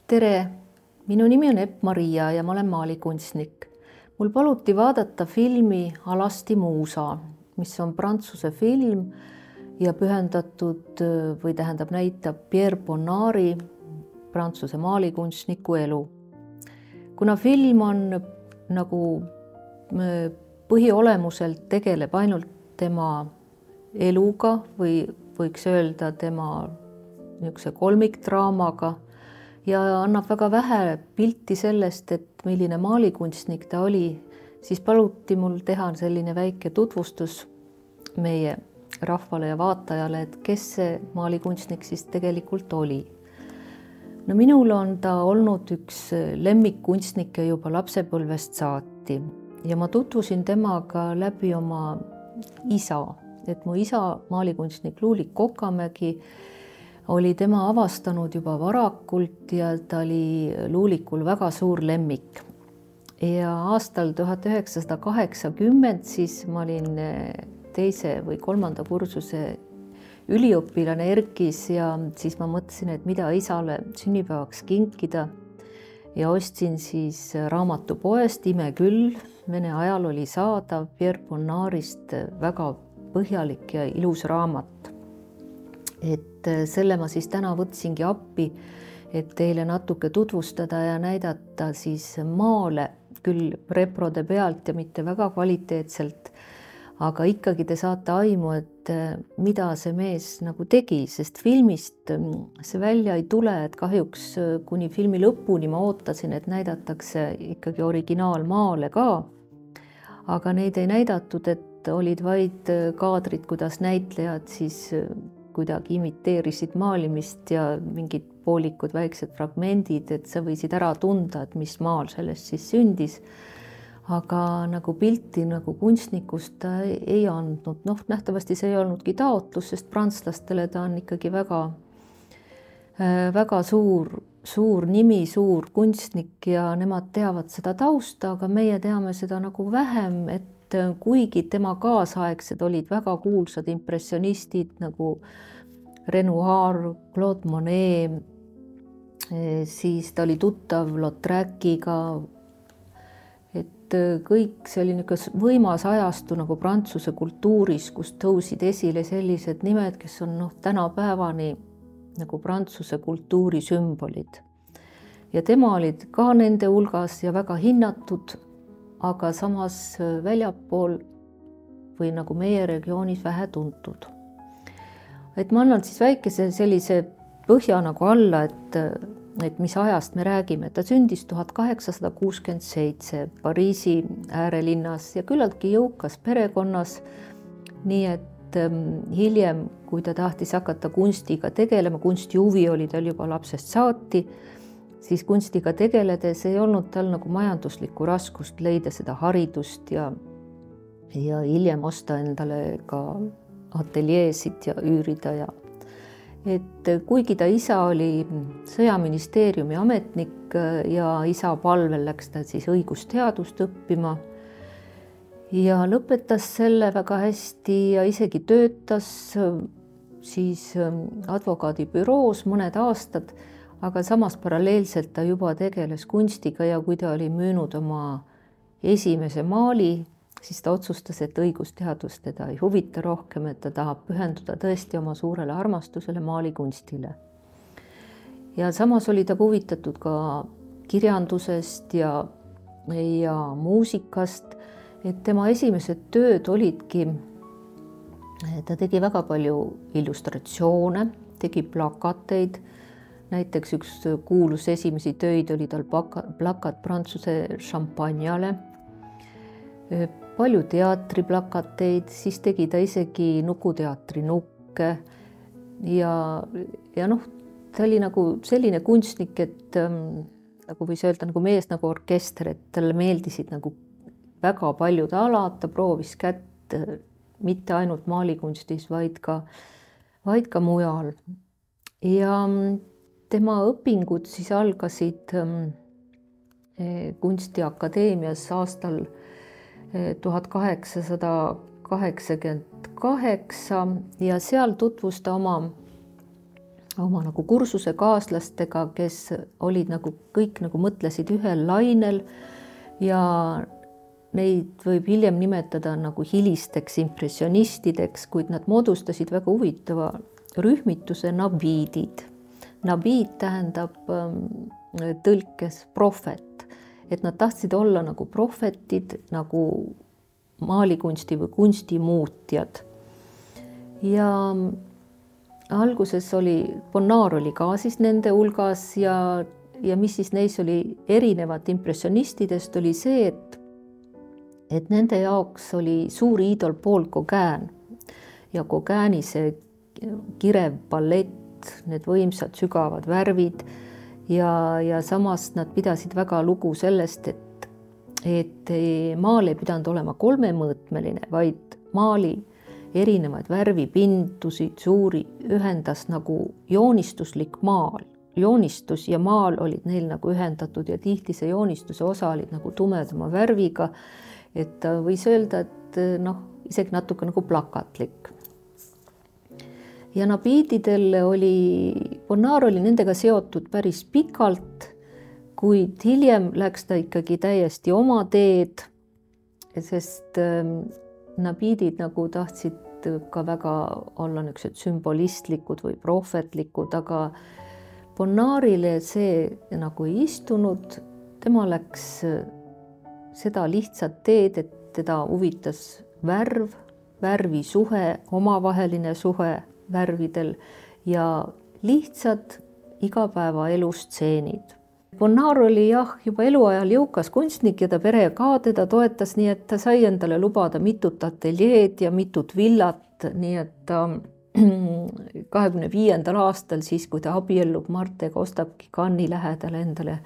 tere, minu nimi on Epp-Maria ja ma olen maalikunstnik. Mul paluti vaadata filmi Alasti muusa, mis on prantsuse film ja pühendatud või tähendab näitab Pierre Bonnari, prantsuse maalikunstniku elu. Kuna film on nagu põhiolemuselt tegeleb ainult tema eluga või võiks öelda tema niisuguse kolmikdraamaga ja annab väga vähe pilti sellest, et milline maalikunstnik ta oli, siis paluti mul teha selline väike tutvustus meie rahvale ja vaatajale, et kes see maalikunstnik siis tegelikult oli. No minul on ta olnud üks lemmikkunstnikke juba lapsepõlvest saati ja ma tutvusin temaga läbi oma isa, et mu isa, maalikunstnik Luulik Kokamägi, oli tema avastanud juba varakult ja ta oli Luulikul väga suur lemmik. Ja aastal 1980 siis ma olin teise või kolmanda kursuse üliõpilane Erkis ja siis ma mõtlesin, et mida isale sünnipäevaks kinkida ja ostsin siis raamatupoest Ime küll, Vene ajal oli saadav Pierre Bonnarist väga põhjalik ja ilus raamat. Et selle ma siis täna võtsingi appi, et teile natuke tutvustada ja näidata siis maale, küll reprode pealt ja mitte väga kvaliteetselt, aga ikkagi te saate aimu, et mida see mees nagu tegi, sest filmist see välja ei tule, et kahjuks kuni filmi lõpuni ma ootasin, et näidatakse ikkagi originaalmaale ka, aga neid ei näidatud, et olid vaid kaadrid, kuidas näitlejad siis kuidagi imiteerisid maalimist ja mingid poolikud väiksed fragmendid, et sa võisid ära tunda, et mis maal sellest siis sündis. Aga nagu pilti nagu kunstnikust ta ei andnud. Noh, nähtavasti see ei olnudki taotlus, sest prantslastele ta on ikkagi väga suur nimi, suur kunstnik ja nemad teavad seda tausta, aga meie teame seda nagu vähem, et kuigi tema kaasaegsed olid väga kuulsad impressionistid nagu Renoir, Claude Monet, siis ta oli tuttav Lautrec'iga, et kõik see oli niisugune võimas ajastu nagu Prantsuse kultuuris, kus tõusid esile sellised nimed, kes on tänapäevani nagu Prantsuse kultuuri sümbolid. Ja tema olid ka nende hulgas ja väga hinnatud, aga samas väljapool või nagu meie regioonis vähe tuntud. Et ma annan siis väikese sellise põhja nagu alla, et mis ajast me räägime. Ta sündis 1867 Pariisi äärelinnas ja küllaltki jõukas perekonnas, nii et hiljem, kui ta tahtis hakata kunstiga tegelema, kunstihuvi oli tal juba lapsest saati, siis kunstiga tegeledes ei olnud tal nagu majanduslikku raskust leida seda haridust ja hiljem osta endale ka ateljeesid ja üürida. Et kuigi ta isa oli sõjaministeeriumi ametnik ja isa palvel läks ta siis õigusteadust õppima ja lõpetas selle väga hästi ja isegi töötas siis advokaadibüroos mõned aastad, aga samas paralleelselt ta juba tegeles kunstiga ja kui ta oli müünud oma esimese maali, siis ta otsustas, et õigusteadus teda ei huvita rohkem, et ta tahab pühenduda tõesti oma suurele armastusele maalikunstile. Ja samas oli ta huvitatud ka kirjandusest ja muusikast, et tema esimesed tööd olidki, ta tegi väga palju illustratsioone, tegi plakateid. Näiteks üks kuulus esimesi töid oli tal plakat Prantsuse šampanjale, palju teatriplakateid, siis tegi ta isegi Nukuteatri nukke ja ta oli nagu selline kunstnik, et nagu võis öelda nagu mees nagu orkester, et talle meeldisid nagu väga paljud alad, ta proovis kätt mitte ainult maalikunstis, vaid ka mujal. Ja tema õpingud siis algasid Kunstiakadeemias aastal 1888 ja seal tutvus ta oma oma nagu kursusekaaslastega, kes olid nagu kõik nagu mõtlesid ühel lainel ja neid võib hiljem nimetada nagu hilisteks impressionistideks, kuid nad moodustasid väga huvitava rühmituse nabiidid. Nabiid tähendab tõlkes prohvet, et nad tahtsid olla nagu prohvetid, nagu maalikunsti või kunstimuutjad. Ja alguses Bonnard oli ka siis nende hulgas ja mis siis neis oli erinevat impressionistidest, oli see, et nende jaoks oli suur iidol Paul Gauguin ja Gauguini see kirev palett, need võimsad sügavad värvid ja samas nad pidasid väga lugu sellest, et maal ei pidanud olema kolmemõõtmeline, vaid maali erinevaid värvipindusid, suuri ühendas nagu joonistuslik maal. Joonistus ja maal olid neil nagu ühendatud ja tihti see joonistuse osa olid nagu tumedama värviga, et võis öelda, et isegi natuke nagu plakatlik. Ja nabiididel Bonnard oli nendega seotud päris pikalt, kuid hiljem läks ta ikkagi täiesti oma teed, sest nabiidid nagu tahtsid ka väga olla niisugused sümbolistlikud või prohvetlikud, aga Bonnardile see nagu ei istunud, tema läks seda lihtsat teed, et teda huvitas värv, värvisuhe, omavaheline suhe värvidel ja lihtsad igapäevaelu stseenid. Bonnard oli juba eluajal jõukas kunstnik ja ta pere ka teda toetas, nii et ta sai endale lubada mitut ateljeed ja mitut villat, nii et ta 25. aastal siis, kui ta abiellub Martega, ostabki Cannes'i lähedale endale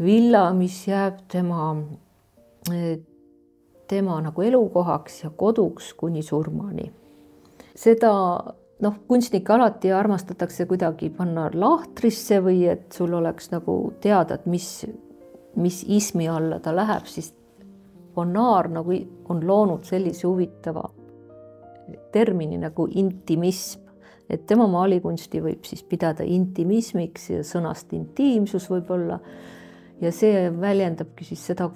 villa, mis jääb tema nagu elukohaks ja koduks kuni surmani. Seda kunstnikke alati armastatakse kuidagi panna lahtrisse või et sul oleks nagu teada, et mis ismi alla ta läheb, siis Bonnard nagu on loonud sellise huvitava termini nagu intimism, et tema maalikunsti võib siis pidada intimismiks ja sõnast intiimsus võib-olla ja see väljendabki siis seda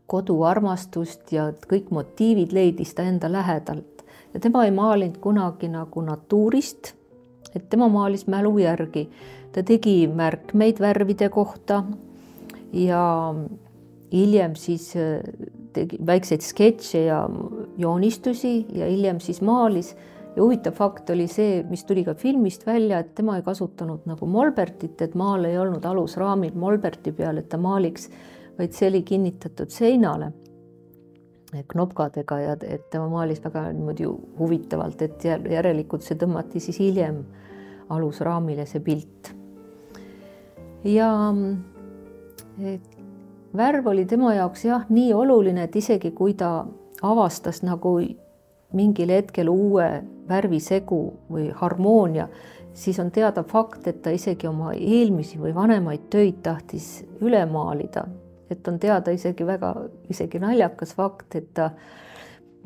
koduarmastust ja kõik motiivid leidis ta enda lähedalt. Ja tema ei maalinud kunagi nagu natuurist, et tema maalis mälu järgi. Ta tegi märkmeid värvide kohta ja hiljem siis tegi väikseid sketše ja joonistusi ja hiljem siis maalis. Ja huvitav fakt oli see, mis tuli ka filmist välja, et tema ei kasutanud nagu molbertit, et maal ei olnud alusraamid molberti peal, et ta maaliks, vaid see oli kinnitatud seinale knopkadega ja et tema maalis väga niimoodi huvitavalt, et järelikult see tõmmati siis hiljem alusraamile see pilt. Ja värv oli tema jaoks nii oluline, et isegi kui ta avastas nagu mingil hetkel uue värvisegu või harmoonia, siis on teada fakt, et ta isegi oma eelmisi või vanemaid töid tahtis üle maalida. Et on teada isegi naljakas fakt, et ta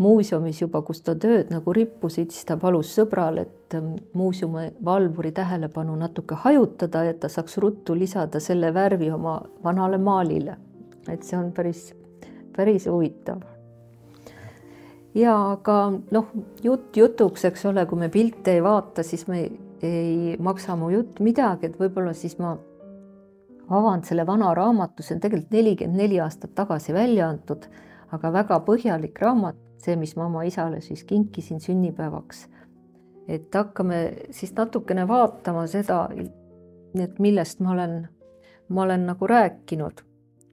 muuseumis juba, kus ta tööd nagu rippusid, siis ta palus sõbral, et muuseumi valvuri tähelepanu natuke hajutada, et ta saaks ruttu lisada selle värvi oma vanale maalile. Et see on päris huvitav. Ja aga jutuks, eks ole, kui me pilte ei vaata, siis me ei maksa mu jutt midagi, et võib-olla siis ma avan selle vana raamatu, see on tegelikult 44 aastat tagasi välja antud, aga väga põhjalik raamat, see, mis ma oma isale siis kinkisin sünnipäevaks. Et hakkame siis natukene vaatama seda, et millest ma olen nagu rääkinud.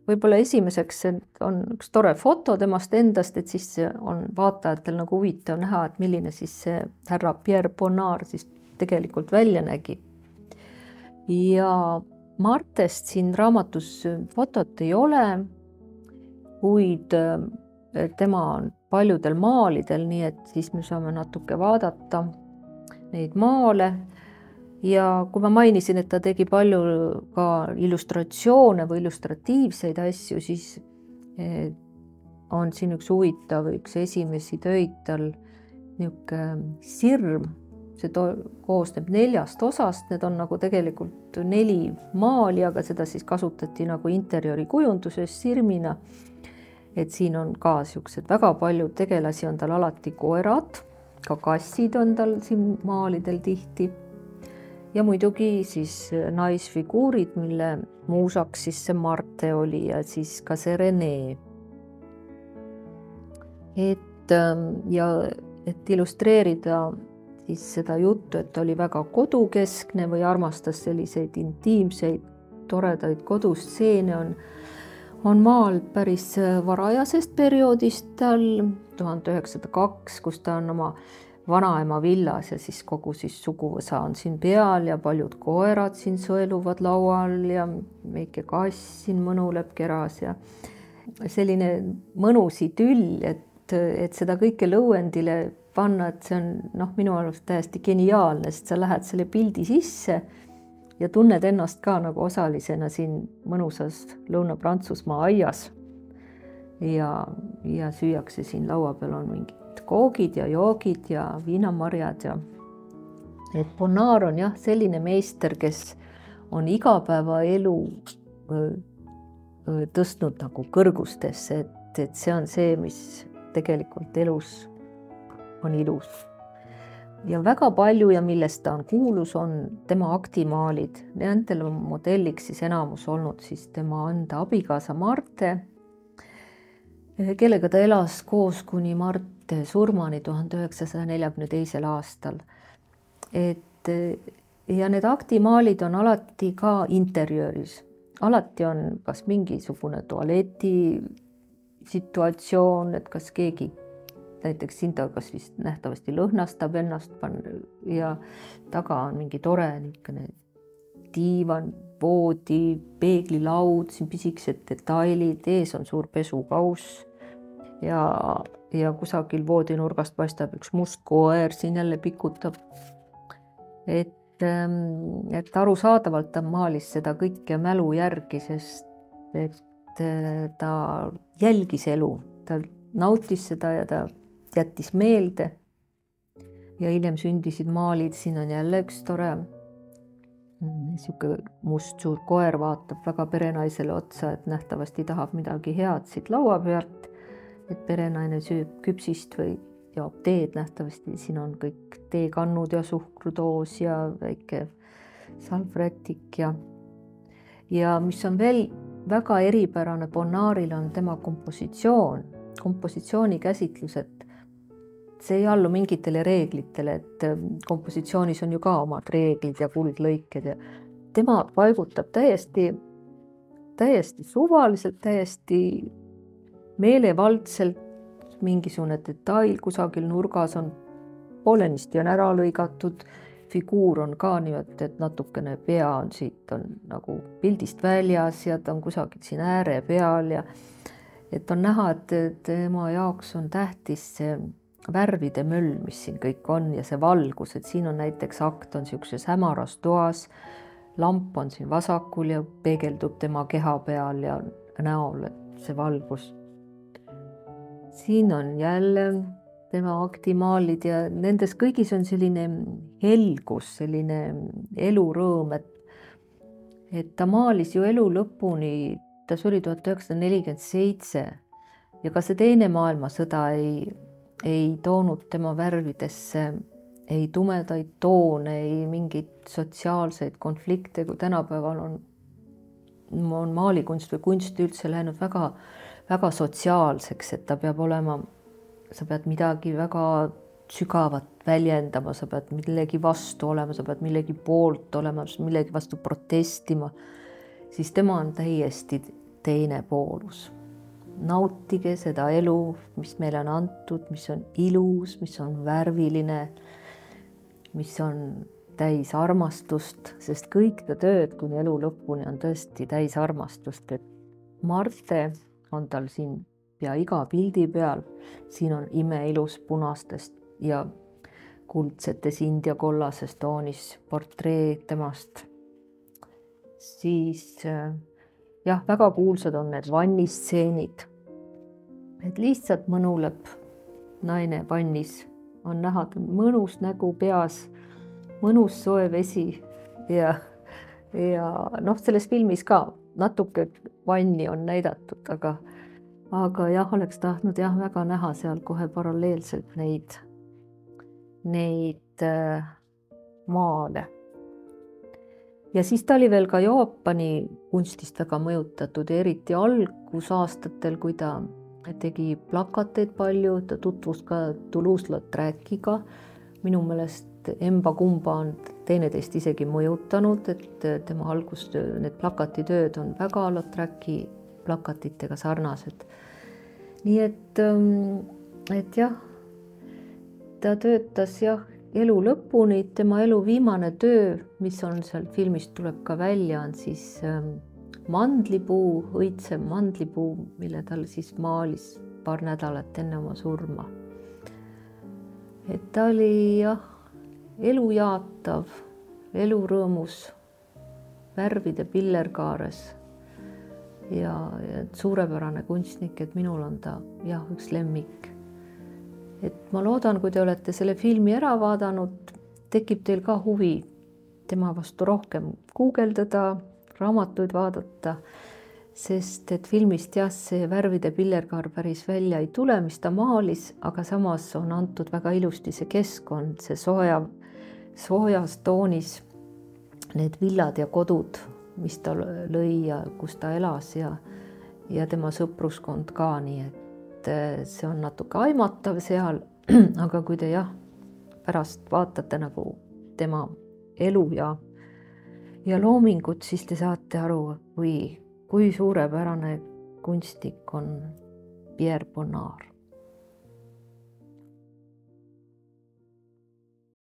Võib-olla esimeseks on üks tore foto temast endast, et siis on vaatajatel nagu huvitav näha, et milline siis see härra Pierre Bonnard siis tegelikult välja nägi. Ja Martest siin raamatus fotot ei ole, kuid tema on paljudel maalidel, nii et siis me saame natuke vaadata neid maale. Ja kui ma mainisin, et ta tegi palju ka illustratsioone või illustratiivseid asju, siis on siin üks huvitav, üks esimesi töid tal niisugune sirm, see koosneb 4 osast, need on nagu tegelikult 4 maali, aga seda siis kasutati nagu interjööri kujunduses sirmina. Et siin on ka siuksed väga palju tegelasi, on tal alati koerad, ka kassid on tal siin maalidel tihti. Ja muidugi siis naisfiguurid, mille muusaks siis see Marte oli ja siis ka see Rene. Et illustreerida siis seda juttu, et ta oli väga kodukeskne või armastas selliseid intiimseid, toredaid kodustseene, on maal päris varajasest perioodist tal 1902, kus ta on oma vanaema villas ja siis kogu siis suguvõsa on siin peal ja paljud koerad siin sõeluvad laual ja väike kass siin mõnuleb keras ja selline mõnus idüll, et seda kõike lõuendile panna, et see on minu arust täiesti geniaalne, sest sa lähed selle pildi sisse ja tunned ennast ka nagu osalisena siin mõnusas Lõuna-Prantsusmaa aias ja süüakse siin laua peal on mingid koogid ja joogid ja viinamarjad ja et Bonnard on jah selline meister, kes on igapäevaelu tõstnud nagu kõrgustesse, et see on see, mis tegelikult elus on ilus. Ja väga palju ja millest ta on kuulus, on tema aktimaalid. Nendel on modelliks siis enamus olnud siis tema enda abikaasa Marte, kellega ta elas koos kuni Marte surmani 1942. aastal. Ja need aktimaalid on alati ka interjööris. Alati on kas mingisugune tualeti situatsioon, et kas keegi näiteks siin ta kas vist nähtavasti lõhnastab ennast ja taga on mingi tore niisugune diivan, voodi, peeglilaud, siin pisikesed detailid, ees on suur pesukauss ja kusagil voodinurgast paistab üks must koer, siin jälle pikutab. Et arusaadavalt ta maalis seda kõike mälu järgi, sest et ta jälgis elu, ta nautis seda ja ta jättis meelde ja hiljem sündisid maalid, siin on jälle üks tore niisugune must suur koer vaatab väga perenaisele otsa, et nähtavasti tahab midagi head siit laua pealt, et perenaine sööb küpsist või joob teed, nähtavasti siin on kõik teekannud ja suhkrudoos ja väike salvrätik ja mis on veel väga eripärane Bonnardil on tema kompositsiooni käsitlus, et see ei allu mingitele reeglitele, et kompositsioonis on ju ka omad reeglid ja kuldlõiked ja tema paigutab täiesti suvaliselt, täiesti meelevaldselt mingisugune detail kusagil nurgas on poolenisti on ära lõigatud, figuur on ka niimoodi, et natukene pea on siit on nagu pildist väljas ja ta on kusagil siin ääre peal ja et on näha, et tema jaoks on tähtis see värvide möll, mis siin kõik on ja see valgus, et siin on näiteks akt on niisuguses hämaras toas, lamp on siin vasakul ja peegeldub tema keha peal ja näol, et see valgus. Siin on jälle tema aktimaalid ja nendes kõigis on selline helgus, selline elurõõm, et ta maalis ju elu lõpuni, ta suri 1947 ja ka see teine maailmasõda ei toonud tema värvidesse ei tumedaid toone, ei mingeid sotsiaalseid konflikte, kui tänapäeval on maalikunst või kunst üldse läinud väga, väga sotsiaalseks, et ta peab olema, sa pead midagi väga sügavat väljendama, sa pead millegi vastu olema, sa pead millegi poolt olema, millegi vastu protestima, siis tema on täiesti teine poolus. Nautige seda elu, mis meile on antud, mis on ilus, mis on värviline, mis on täis armastust, sest kõik ta tööd kuni elu lõpuni on tõesti täis armastust. Et Marte on tal siin pea iga pildi peal, siin on imeilus punastest ja kuldsetes india kollases toonis portree temast. Siis jah, väga kuulsad on need vannistseenid, et lihtsalt mõnuleb naine vannis, on näha mõnus nägu peas, mõnus soe vesi ja noh, selles filmis ka natuke vanni on näidatud, aga jah, oleks tahtnud jah väga näha seal kohe paralleelselt neid maale. Ja siis ta oli veel ka Jaapani kunstist väga mõjutatud ja eriti algusaastatel, kui ta tegi plakateid palju, ta tutvus ka Toulouse-Lautrec'iga. Minu meelest emba-kumba on teineteist isegi mõjutanud, et tema algustöö, need plakatitööd on väga Lautrec'i plakatitega sarnased. Nii et jah, ta töötas jah elu lõpuni, tema elu viimane töö, mis on seal filmist tuleb ka välja, on siis mandlipuu, õitsev mandlipuu, mille tal siis maalis paar nädalat enne oma surma. Et ta oli jah, elujaatav, elurõõmus, värvide pillerkaares ja suurepärane kunstnik, et minul on ta jah, üks lemmik. Et ma loodan, kui te olete selle filmi ära vaadanud, tekib teil ka huvi tema vastu rohkem guugeldada, raamatuid vaadata, sest et filmist jah, see värvide pillerkaar päris välja ei tule, mis ta maalis, aga samas on antud väga ilusti see keskkond, see soojas toonis, need villad ja kodud, mis ta lõi ja kus ta elas ja tema sõpruskond ka, nii et see on natuke aimatav seal, aga kui te jah, pärast vaatate nagu tema elu ja loomingut, siis te saate aru, kui suurepärane kunstnik on Pierre Bonnard.